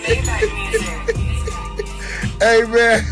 Hey, man.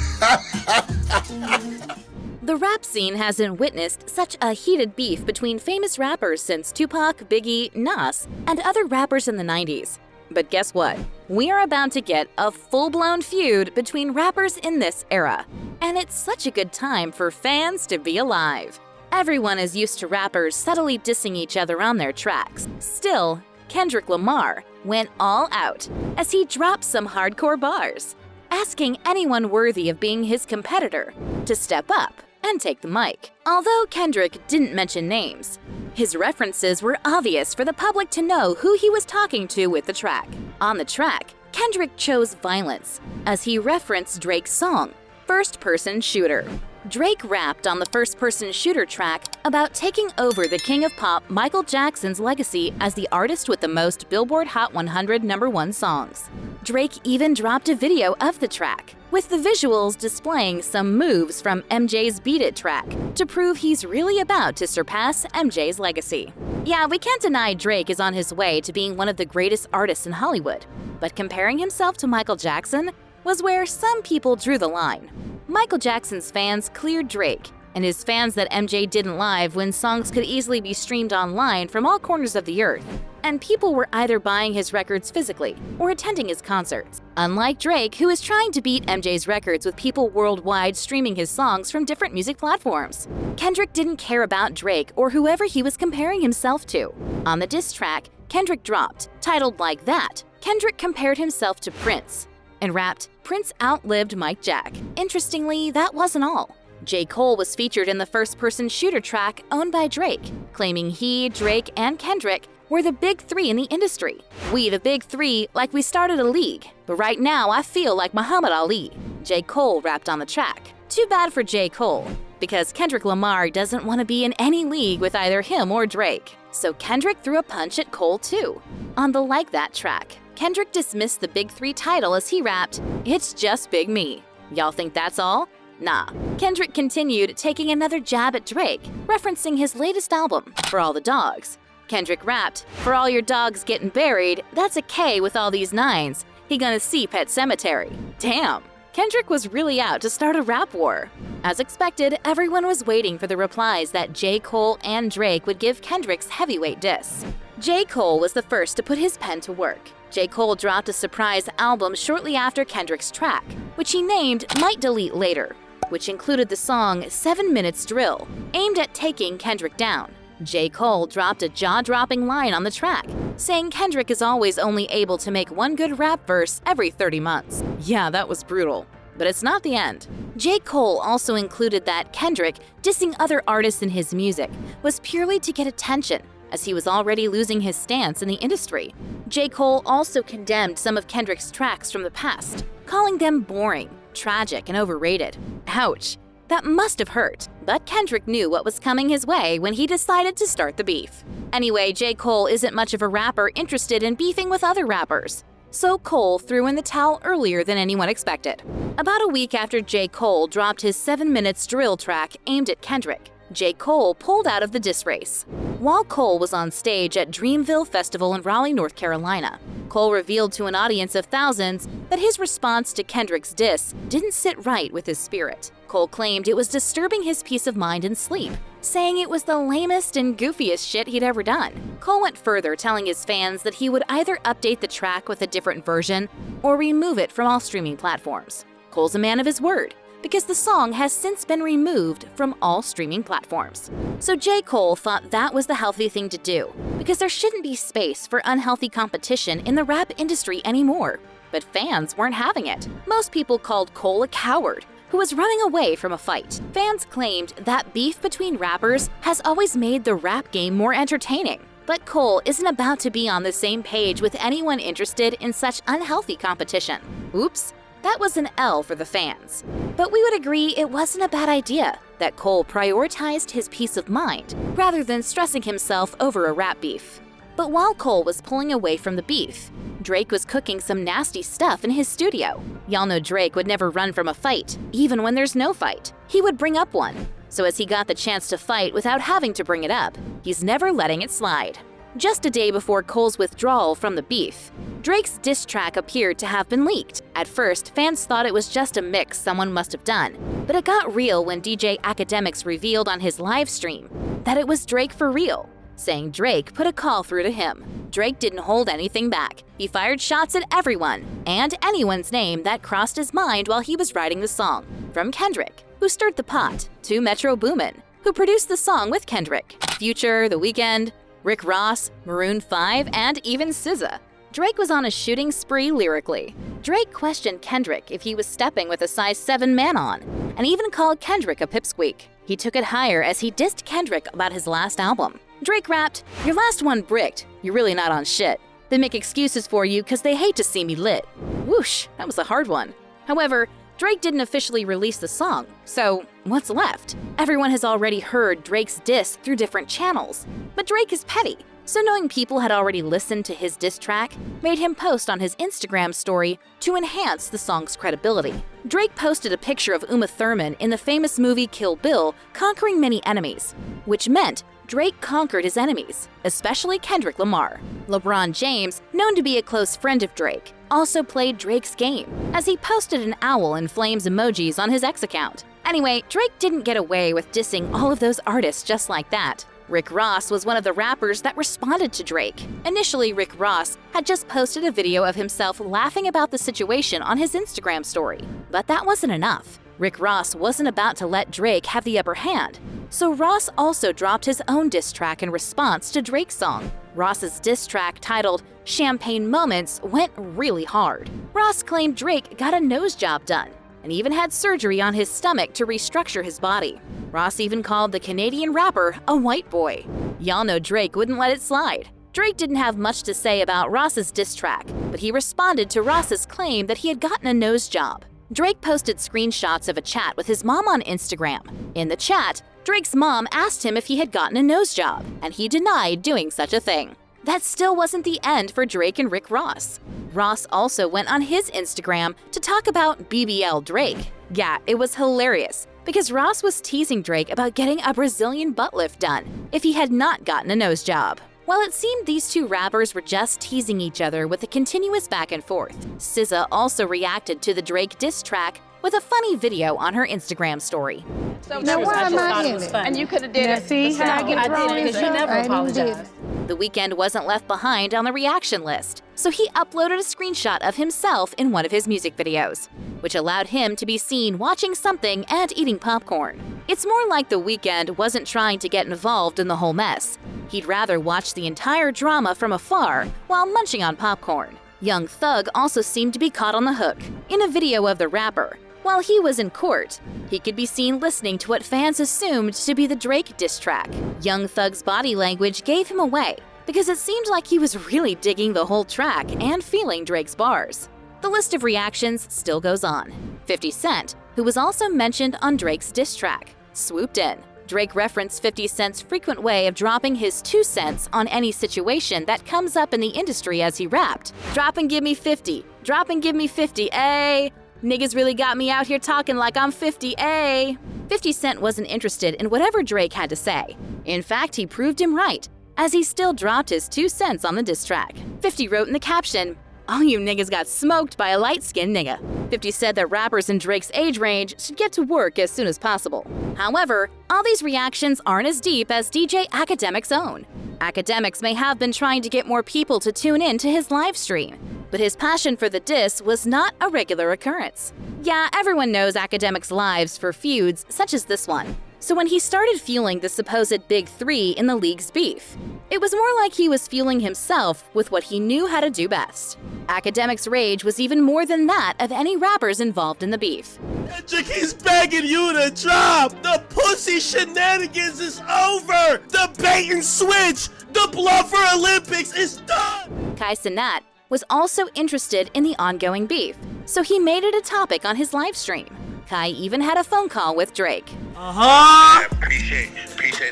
The rap scene hasn't witnessed such a heated beef between famous rappers since Tupac, Biggie, Nas, and other rappers in the 90s. But guess what? We are about to get a full-blown feud between rappers in this era. And it's such a good time for fans to be alive. Everyone is used to rappers subtly dissing each other on their tracks. Still, Kendrick Lamar went all out as he dropped some hardcore bars, asking anyone worthy of being his competitor to step up and take the mic. Although Kendrick didn't mention names, his references were obvious for the public to know who he was talking to with the track. On the track, Kendrick chose violence as he referenced Drake's song, First Person Shooter. Drake rapped on the First Person Shooter track about taking over the king of pop Michael Jackson's legacy as the artist with the most Billboard Hot 100 #1 songs. Drake even dropped a video of the track, with the visuals displaying some moves from MJ's Beat It track to prove he's really about to surpass MJ's legacy. Yeah, we can't deny Drake is on his way to being one of the greatest artists in Hollywood, but comparing himself to Michael Jackson was where some people drew the line. Michael Jackson's fans cleared Drake, and his fans that MJ didn't live when songs could easily be streamed online from all corners of the earth, and people were either buying his records physically or attending his concerts. Unlike Drake, who is trying to beat MJ's records with people worldwide streaming his songs from different music platforms. Kendrick didn't care about Drake or whoever he was comparing himself to. On the diss track Kendrick dropped, titled Like That, Kendrick compared himself to Prince and rapped, "Prince outlived Mike Jack." Interestingly, that wasn't all. J. Cole was featured in the First Person Shooter track owned by Drake, claiming he, Drake, and Kendrick were the big three in the industry. "We the big three, like we started a league, but right now I feel like Muhammad Ali," J. Cole rapped on the track. Too bad for J. Cole, because Kendrick Lamar doesn't want to be in any league with either him or Drake. So Kendrick threw a punch at Cole too. On the Like That track, Kendrick dismissed the Big Three title as he rapped, "It's just Big Me. Y'all think that's all? Nah." Kendrick continued taking another jab at Drake, referencing his latest album, For All the Dogs. Kendrick rapped, "For all your dogs getting buried, that's a K with all these nines. He gonna see Pet Cemetery." Damn, Kendrick was really out to start a rap war. As expected, everyone was waiting for the replies that J. Cole and Drake would give Kendrick's heavyweight diss. J. Cole was the first to put his pen to work. J. Cole dropped a surprise album shortly after Kendrick's track, which he named Might Delete Later, which included the song 7 Minutes Drill, aimed at taking Kendrick down. J. Cole dropped a jaw-dropping line on the track, saying Kendrick is always only able to make one good rap verse every 30 months. Yeah, that was brutal. But it's not the end. J. Cole also included that Kendrick dissing other artists in his music was purely to get attention, as he was already losing his stance in the industry. J. Cole also condemned some of Kendrick's tracks from the past, calling them boring, tragic, and overrated. Ouch. That must have hurt, but Kendrick knew what was coming his way when he decided to start the beef. Anyway, J. Cole isn't much of a rapper interested in beefing with other rappers, so Cole threw in the towel earlier than anyone expected. About a week after J. Cole dropped his 7 Minutes Drill track aimed at Kendrick, J. Cole pulled out of the diss race. While Cole was on stage at Dreamville Festival in Raleigh, North Carolina, Cole revealed to an audience of thousands that his response to Kendrick's diss didn't sit right with his spirit. Cole claimed it was disturbing his peace of mind and sleep, saying it was the lamest and goofiest shit he'd ever done. Cole went further, telling his fans that he would either update the track with a different version or remove it from all streaming platforms. Cole's a man of his word, because the song has since been removed from all streaming platforms. So J. Cole thought that was the healthy thing to do, because there shouldn't be space for unhealthy competition in the rap industry anymore. But fans weren't having it. Most people called Cole a coward who was running away from a fight. Fans claimed that beef between rappers has always made the rap game more entertaining. But Cole isn't about to be on the same page with anyone interested in such unhealthy competition. Oops. That was an L for the fans. But we would agree it wasn't a bad idea that Cole prioritized his peace of mind rather than stressing himself over a rap beef. But while Cole was pulling away from the beef, Drake was cooking some nasty stuff in his studio. Y'all know Drake would never run from a fight, even when there's no fight. He would bring up one. So as he got the chance to fight without having to bring it up, he's never letting it slide. just a day before Cole's withdrawal from the beef. Drake's diss track appeared to have been leaked. At first, fans thought it was just a mix someone must have done, but it got real when DJ Academics revealed on his live stream that it was Drake for real, saying Drake put a call through to him. Drake didn't hold anything back. He fired shots at everyone and anyone's name that crossed his mind while he was writing the song. From Kendrick, who stirred the pot, to Metro Boomin, who produced the song with Kendrick, Future, The Weeknd, Rick Ross, Maroon 5, and even SZA. Drake was on a shooting spree lyrically. Drake questioned Kendrick if he was stepping with a size 7 man on, and even called Kendrick a pipsqueak. He took it higher as he dissed Kendrick about his last album. Drake rapped, "Your last one bricked. You're really not on shit. They make excuses for you because they hate to see me lit." Whoosh, that was a hard one. However, Drake didn't officially release the song, so what's left? Everyone has already heard Drake's diss through different channels, but Drake is petty, so knowing people had already listened to his diss track made him post on his Instagram story to enhance the song's credibility. Drake posted a picture of Uma Thurman in the famous movie Kill Bill conquering many enemies, which meant Drake conquered his enemies, especially Kendrick Lamar. LeBron James, known to be a close friend of Drake, also played Drake's game, as he posted an owl and flames emojis on his X account. Anyway, Drake didn't get away with dissing all of those artists just like that. Rick Ross was one of the rappers that responded to Drake. Initially, Rick Ross had just posted a video of himself laughing about the situation on his Instagram story, but that wasn't enough. Rick Ross wasn't about to let Drake have the upper hand, so Ross also dropped his own diss track in response to Drake's song. Ross's diss track, titled Champagne Moments, went really hard. Ross claimed Drake got a nose job done and even had surgery on his stomach to restructure his body. Ross even called the Canadian rapper a white boy. Y'all know Drake wouldn't let it slide. Drake didn't have much to say about Ross's diss track, but he responded to Ross's claim that he had gotten a nose job. Drake posted screenshots of a chat with his mom on Instagram. In the chat, Drake's mom asked him if he had gotten a nose job, and he denied doing such a thing. That still wasn't the end for Drake and Rick Ross. Ross also went on his Instagram to talk about BBL Drake. Yeah, it was hilarious, because Ross was teasing Drake about getting a Brazilian butt lift done if he had not gotten a nose job. While it seemed these two rappers were just teasing each other with a continuous back and forth, SZA also reacted to the Drake diss track with a funny video on her Instagram story. So now why am I in it? And you could have did it. See how I get thrown in? She never apologized. The Weeknd wasn't left behind on the reaction list, so he uploaded a screenshot of himself in one of his music videos, which allowed him to be seen watching something and eating popcorn. It's more like The Weeknd wasn't trying to get involved in the whole mess. He'd rather watch the entire drama from afar while munching on popcorn. Young Thug also seemed to be caught on the hook. In a video of the rapper, while he was in court, he could be seen listening to what fans assumed to be the Drake diss track. Young Thug's body language gave him away, because it seemed like he was really digging the whole track and feeling Drake's bars. The list of reactions still goes on. 50 Cent, who was also mentioned on Drake's diss track, swooped in. Drake referenced 50 Cent's frequent way of dropping his 2 cents on any situation that comes up in the industry as he rapped. "Drop and give me 50, drop and give me 50, ayy. Niggas really got me out here talking like I'm 50, ayy." 50 Cent wasn't interested in whatever Drake had to say. In fact, he proved him right, as he still dropped his 2 cents on the diss track. 50 wrote in the caption, "All you niggas got smoked by a light-skinned nigga." 50 said that rappers in Drake's age range should get to work as soon as possible. However, all these reactions aren't as deep as DJ Academic's own. Academics may have been trying to get more people to tune in to his live stream, but his passion for the diss was not a regular occurrence. Yeah, everyone knows Academic's lives for feuds such as this one. So when he started fueling the supposed big three in the league's beef, it was more like he was fueling himself with what he knew how to do best. Academic's rage was even more than that of any rappers involved in the beef. Kendrick, he's begging you to drop! The pussy shenanigans is over! The bait and switch! The bluffer Olympics is done! Kai Cenat was also interested in the ongoing beef, so he made it a topic on his live stream. Kai even had a phone call with Drake. Uh-huh! Appreciate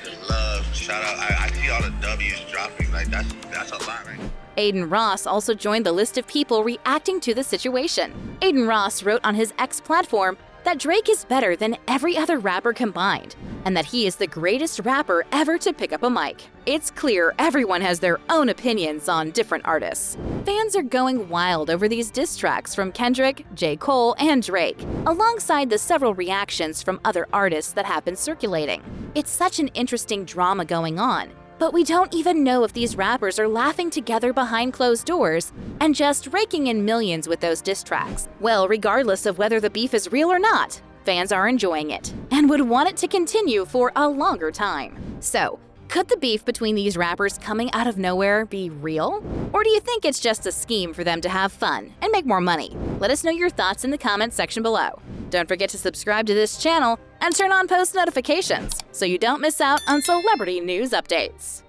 the love. Shout out. I see all the W's dropping. Like that's a lot, right? Aiden Ross also joined the list of people reacting to the situation. Aiden Ross wrote on his X platform, that Drake is better than every other rapper combined, and that he is the greatest rapper ever to pick up a mic. It's clear everyone has their own opinions on different artists. Fans are going wild over these diss tracks from Kendrick, J. Cole, and Drake, alongside the several reactions from other artists that have been circulating. It's such an interesting drama going on, but we don't even know if these rappers are laughing together behind closed doors and just raking in millions with those diss tracks. Well, regardless of whether the beef is real or not, fans are enjoying it and would want it to continue for a longer time. So, could the beef between these rappers coming out of nowhere be real? Or do you think it's just a scheme for them to have fun and make more money? Let us know your thoughts in the comments section below. Don't forget to subscribe to this channel and turn on post notifications so you don't miss out on celebrity news updates.